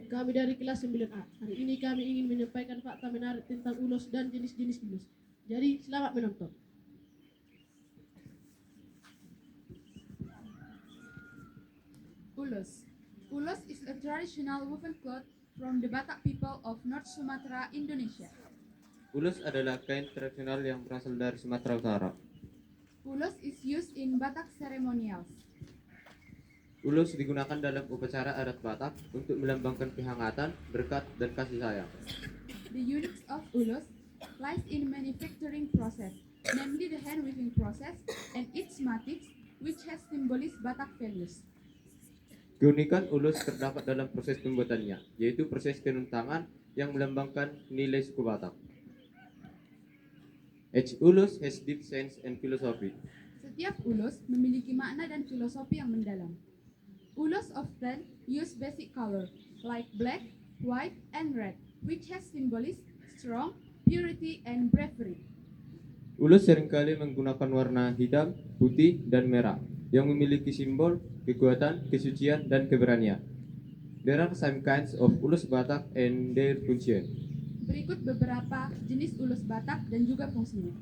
Kami dari kelas 9A. Hari ini kami ingin menyampaikan fakta menarik tentang ulos dan jenis-jenis ulos. Jadi, selamat menonton. Ulos. Ulos is a traditional woven cloth from the Batak people of North Sumatra, Indonesia. Ulos adalah kain tradisional yang berasal dari Sumatera Utara. Ulos is used in Batak ceremonials. Ulos digunakan dalam upacara adat Batak untuk melambangkan kehangatan, berkat, dan kasih sayang. The uniqueness of ulos lies in manufacturing process, namely the hand weaving process and its motifs, which has symbolized Batak values. Keunikan ulos terdapat dalam proses pembuatannya, yaitu proses tenun tangan yang melambangkan nilai suku Batak. Each ulos has deep sense and philosophy. Setiap ulos memiliki makna dan filosofi yang mendalam. Ulos often use basic color like black, white, and red, which has symbolized strong, purity, and bravery. Ulos seringkali menggunakan warna hitam, putih, dan merah yang memiliki simbol kekuatan, kesucian, dan keberanian. There are some kinds of ulos Batak and their function. Berikut beberapa jenis ulos Batak dan juga fungsinya.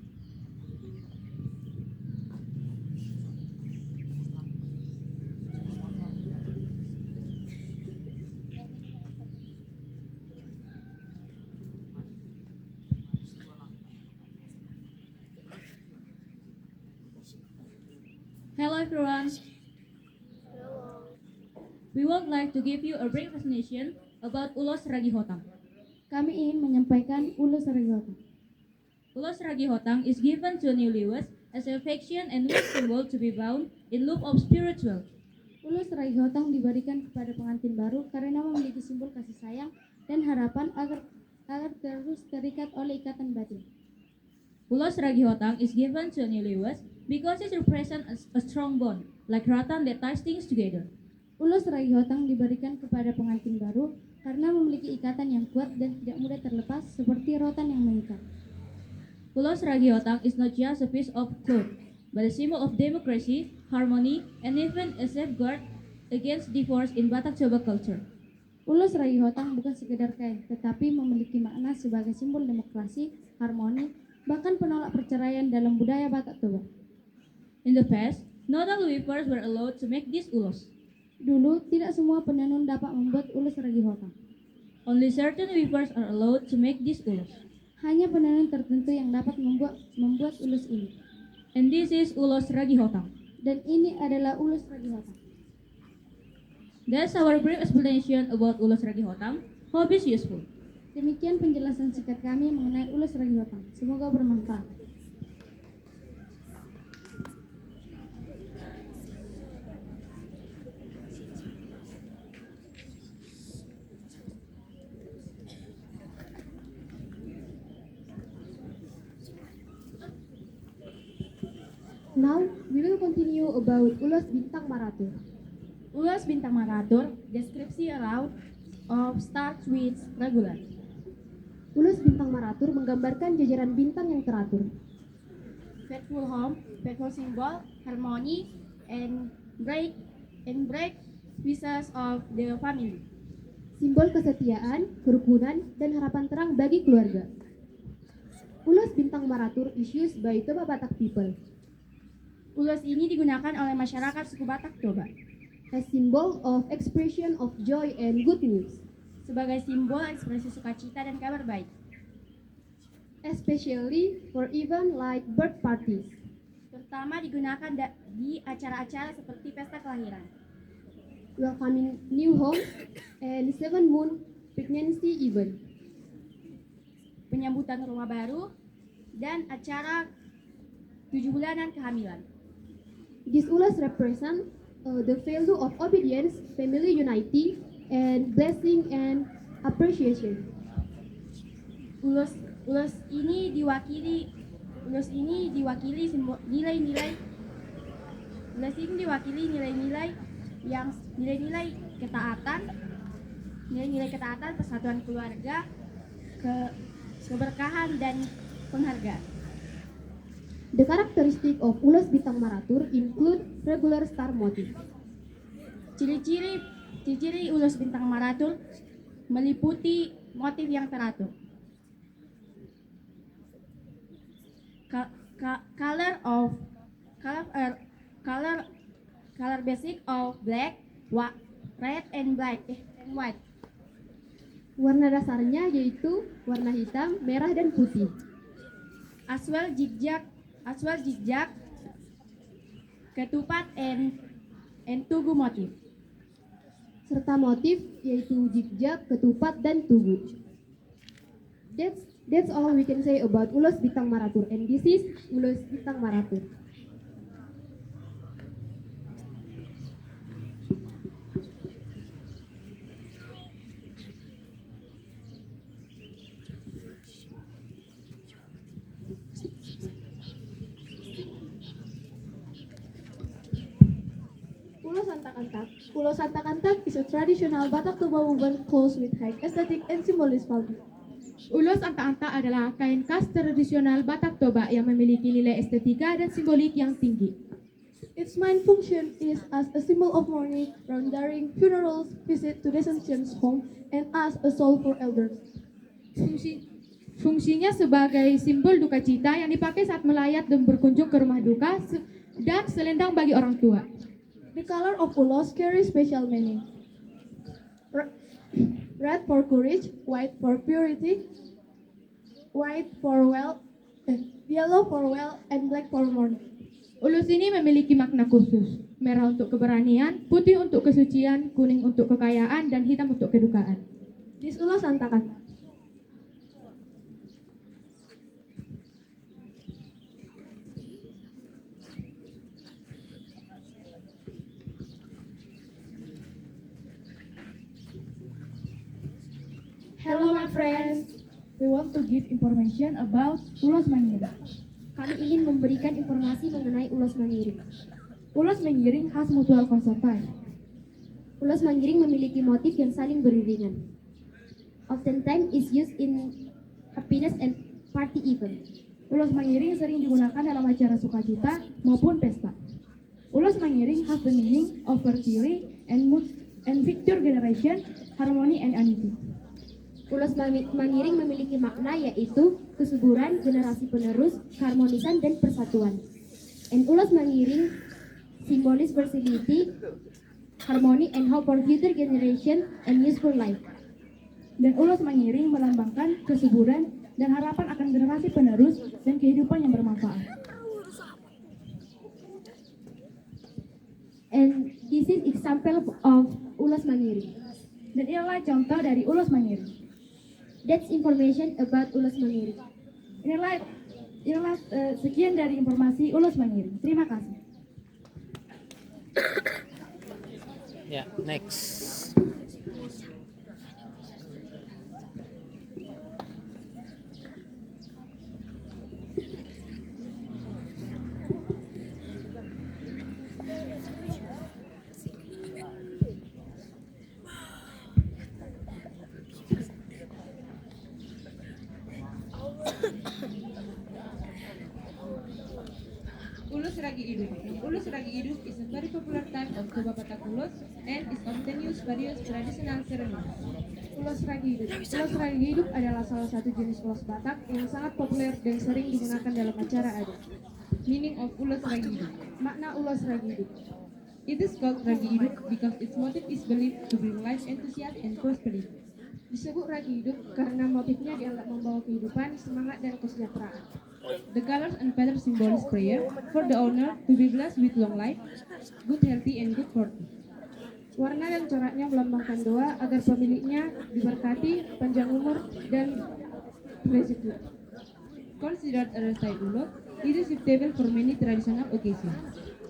Hello everyone. We would like to give you a brief presentation about Ulos Ragi Hotang. Kami ingin menyampaikan ulos ragi hotang. Ulos Ragi Hotang is given to newlyweds as an affection and wish symbol to be bound in loop of spiritual. Ulos ragi hotang diberikan kepada pengantin baru karena memiliki simbol kasih sayang dan harapan agar terus terikat oleh ikatan batin. Ulos Ragi Hotang is given to newlyweds because it represents a strong bond, like rattan that ties things together. Ulos ragi hotang diberikan kepada pengantin baru karena memiliki ikatan yang kuat dan tidak mudah terlepas seperti rotan yang mengikat. Ulos Ragi Hotang is not just a piece of cloth, but a symbol of democracy, harmony, and even a safeguard against divorce in Batak Toba culture. Ulos ragi hotang bukan sekedar kain, tetapi memiliki makna sebagai simbol demokrasi, harmoni, bahkan penolak perceraian dalam budaya Batak Toba. In the past, not all weavers were allowed to make these ulos. Dulu, tidak semua penenun dapat membuat ulos ragi hotang. Only certain weavers are allowed to make these ulos. Hanya penenun tertentu yang dapat membuat ulos ini. And this is Ulos Ragi Hotang. Dan ini adalah ulos ragi hotang. That's our brief explanation about Ulos Ragi Hotang. Hope is useful. Demikian penjelasan singkat kami mengenai ulos ragi hotang. Semoga bermanfaat. Now, we will continue about ulos bintang maratur. Ulos bintang maratur, deskripsi around of starts with regular. Ulos bintang maratur menggambarkan jajaran bintang yang teratur. Faithful home, faithful symbol, harmony, and break wishes of the family. Simbol kesetiaan, kerukunan, dan harapan terang bagi keluarga. Ulos bintang maratur is used by Toba Batak people. Ulos ini digunakan oleh masyarakat suku Batak Toba as symbol of expression of joy and good news, sebagai simbol ekspresi sukacita dan kabar baik, especially for event like birth parties, terutama digunakan di acara-acara seperti pesta kelahiran, welcoming new home, and 7 moon pregnancy event, penyambutan rumah baru, dan acara 7 bulanan kehamilan. These ulos represent the value of obedience, family unity, and blessing and appreciation. Ulos ini diwakili nilai-nilai ketaatan, persatuan keluarga, keberkahan dan penghargaan. The characteristic of ulos bintang maratur include regular star motif. Ciri-ciri ulos bintang maratur meliputi motif yang teratur. Color basic of black, red and white. Warna dasarnya yaitu warna hitam, merah, dan putih. As well zigzag, ketupat and tugu motif. Serta motif yaitu zigzag, ketupat, dan tugu. That's all we can say about Ulos Bintang Marathur, and this is Ulos Bintang Marathur. Ulos Antak-Antak is a traditional Batak Toba woven clothes with high aesthetic and symbolism value. Ulos Antak-Antak adalah kain khas tradisional Batak Toba yang memiliki nilai estetika dan simbolik yang tinggi. Its main function is as a symbol of mourning, during funerals, visit to descendants' home, and as a soul for elders. Fungsinya sebagai simbol duka cita yang dipakai saat melayat dan berkunjung ke rumah duka dan selendang bagi orang tua. The color of ulos carries special meaning. Red for courage, white for purity, yellow for wealth, and black for mourning. Ulus ini memiliki makna khusus. Merah untuk keberanian, putih untuk kesucian, kuning untuk kekayaan, dan hitam untuk kedukaan. This Ulos Antak-Antak. Hello my friends, we want to give information about Ulos Mangiring. Kami ingin memberikan informasi mengenai Ulos Mangiring. Ulos Mangiring khas mutual conservation. Ulos Mangiring memiliki motif yang saling beriringan. Oftentimes is used in happiness and party event. Ulos Mangiring sering digunakan dalam acara sukacita maupun pesta. Ulos Mangiring has the meaning of fertility and future generation, harmony and unity. Ulos Mangiring memiliki makna yaitu kesuburan, generasi penerus, keharmonisan, dan persatuan. And Ulos Mangiring symbolis fertility, harmony, and hope for future generation and useful life. Dan Ulos Mangiring melambangkan kesuburan dan harapan akan generasi penerus dan kehidupan yang bermanfaat. And this is example of Ulos Mangiring. Dan inilah contoh dari Ulos Mangiring. That's information about Ulos Mangiring. Inilah sekian dari informasi Ulos Mangiring. Terima kasih. Yeah, next. Ulos Ragi Hidup. Ulos Ragi Hidup is a very popular type of Toba Batak ulos and is often used various traditional ceremonies. Ulos Ragi Hidup. Ulos Ragi Hidup adalah salah satu jenis ulos Batak yang sangat populer dan sering digunakan dalam acara adat. Meaning of Ulos Ragi Hidup. Makna Ulos Ragi Hidup. It is called Ragi Hidup because its motive is believed to bring life, enthusiasm, and prosperity. Disebut Ragi Hidup karena motifnya dianggap membawa kehidupan, semangat, dan kesejahteraan. The colors and patterns symbolize prayer for the owner to be blessed with long life, good healthy, and good fortune. Warna dan coraknya melambangkan doa agar pemiliknya diberkati, panjang umur, dan rezeki. Considered a style ulos, it is suitable for many traditional occasions.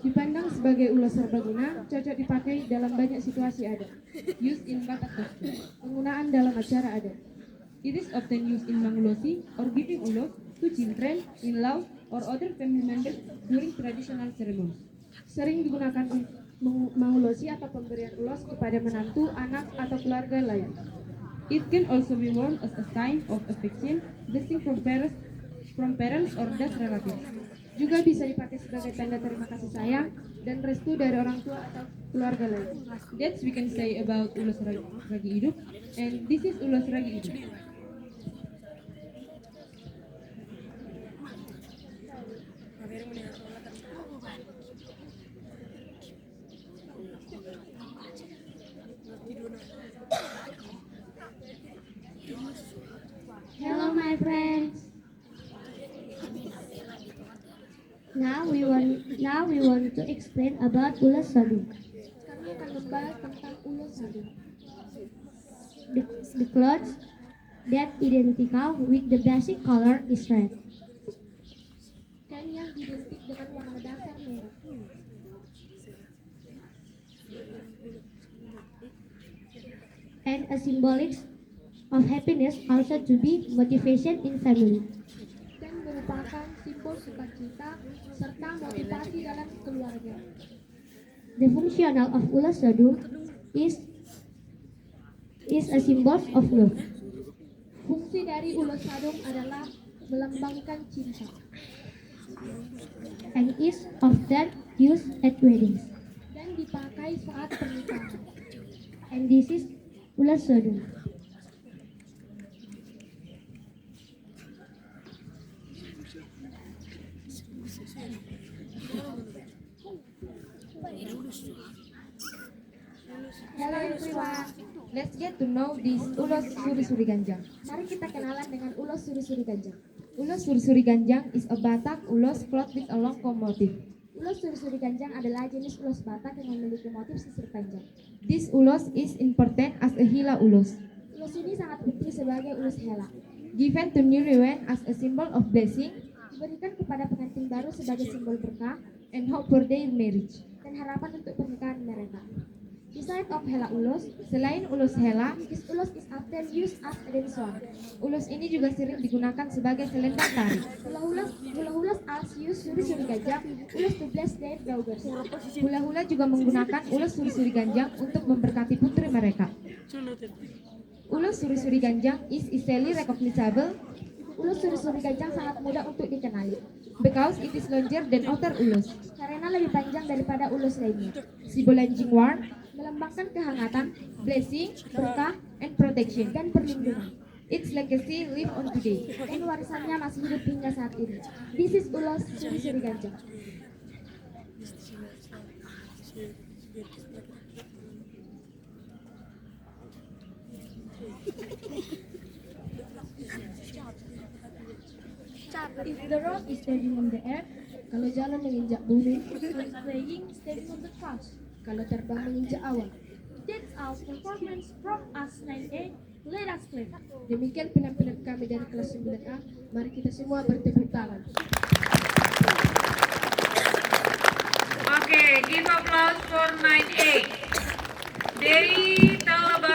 Dipandang sebagai ulos serbaguna, cocok dipakai dalam banyak situasi adat. Used in Batak costume. Penggunaan dalam acara adat. It is often used in mangulosi or giving ulos to children, in-laws, or other family members during traditional ceremonies. Sering digunakan mengulosi atau pemberian ulos kepada menantu, anak, atau keluarga lain. It can also be worn as a sign of affection, blessing from parents or dead relatives. Juga bisa dipakai sebagai tanda terima kasih sayang dan restu dari orang tua atau keluarga lain. That's we can say about Ulos Ragi Hidup. And this is ulos ragi itu. Hello, my friends. Now we want to explain about ulos sadum. Kami akan membahas tentang ulos sadum. The clothes that identical with the basic color is red. Kain yang identik dengan warna dasar merah. And a symbolic of happiness also to be motivation in family. Dan merupakan simbol sukacita serta motivasi dalam keluarga. The functional of ulos sadum is a symbol of love. Fungsi dari ulos sadum adalah melambangkan cinta And is often used at weddings. dan dipakai saat pernikahan. And this is ulos sadum. Hello everyone. Let's get to know this ulos suri-suri ganjang. Mari kita kenalan dengan ulos suri-suri ganjang. Ulos suri-suri ganjang is a Batak ulos cloth with a long comb motif. Ulos suri-suri ganjang adalah jenis ulos Batak yang memiliki motif sisir panjang. This ulos is important as a hila ulos, Ulos ini sangat penting sebagai ulos hela. given to newlywed as a symbol of blessing Diberikan kepada pengantin baru sebagai simbol berkah and hope for their marriage. dan harapan untuk pernikahan mereka. Beside of hela ulos, Selain ulos hela, this ulos is often used as a dance song. ulos ini juga sering digunakan sebagai selendang tari. Hula-hulas also use suri-suri ganjang ulos to bless their daughters. Hula-hula juga menggunakan ulos suri-suri ganjang untuk memberkati putri mereka. Ulos suri-suri ganjang is easily recognizable Ulos suri-suri ganjang sangat mudah untuk dikenali because it is longer than other ulos, karena lebih panjang daripada ulos lainnya. symbolizing warmth, Melambangkan kehangatan, blessing, berkah, and protection. dan perlindungan. Its legacy live on today. Dan warisannya masih hidup hingga saat ini. This is ulos suri-suri ganjang. If the road is standing on the air, Kalau jalan menginjak bumi, and playing standing on the clouds. kalau terbang menginjak awan. That's our performance from us 9A. Let us clap. Demikian penampilan kami dari kelas 9A. Mari kita semua bertepuk tangan. Okay, give applause for 9A. Dari Talaba